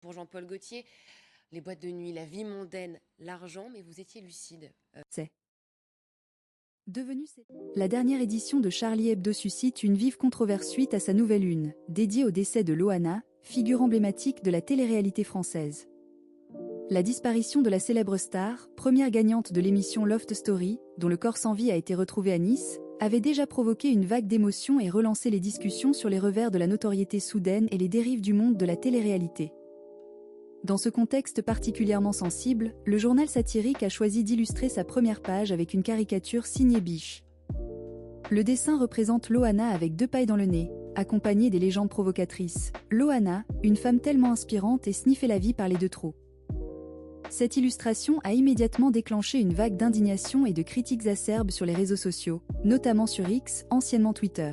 Pour Jean-Paul Gaultier, les boîtes de nuit, la vie mondaine, l'argent, mais vous étiez lucide. C'est devenu la dernière édition de Charlie Hebdo suscite une vive controverse suite à sa nouvelle une, dédiée au décès de Loana, figure emblématique de la télé-réalité française. La disparition de la célèbre star, première gagnante de l'émission Loft Story, dont le corps sans vie a été retrouvé à Nice, avait déjà provoqué une vague d'émotions et relancé les discussions sur les revers de la notoriété soudaine et les dérives du monde de la télé-réalité. Dans ce contexte particulièrement sensible, le journal satirique a choisi d'illustrer sa première page avec une caricature signée Biche. Le dessin représente Loana avec 2 pailles dans le nez, accompagnée des légendes provocatrices. Loana, une femme tellement inspirante et sniffée la vie par les 2 trous. Cette illustration a immédiatement déclenché une vague d'indignation et de critiques acerbes sur les réseaux sociaux, notamment sur X, anciennement Twitter.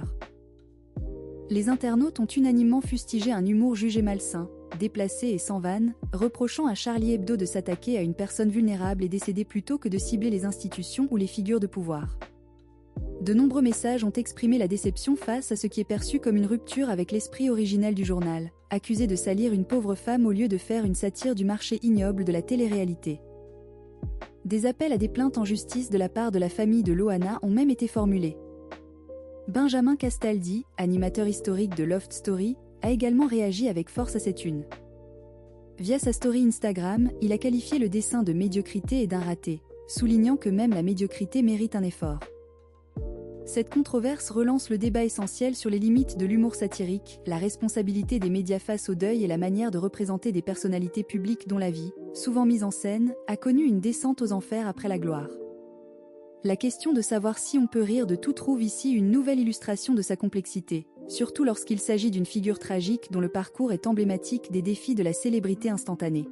Les internautes ont unanimement fustigé un humour jugé malsain, déplacé et sans vanne, reprochant à Charlie Hebdo de s'attaquer à une personne vulnérable et décédée plutôt que de cibler les institutions ou les figures de pouvoir. De nombreux messages ont exprimé la déception face à ce qui est perçu comme une rupture avec l'esprit originel du journal, accusé de salir une pauvre femme au lieu de faire une satire du marché ignoble de la télé-réalité. Des appels à des plaintes en justice de la part de la famille de Loana ont même été formulés. Benjamin Castaldi, animateur historique de Loft Story, a également réagi avec force à cette une. Via sa story Instagram, il a qualifié le dessin de médiocrité et d'un raté, soulignant que même la médiocrité mérite un effort. Cette controverse relance le débat essentiel sur les limites de l'humour satirique, la responsabilité des médias face au deuil et la manière de représenter des personnalités publiques dont la vie, souvent mise en scène, a connu une descente aux enfers après la gloire. La question de savoir si on peut rire de tout trouve ici une nouvelle illustration de sa complexité, surtout lorsqu'il s'agit d'une figure tragique dont le parcours est emblématique des défis de la célébrité instantanée.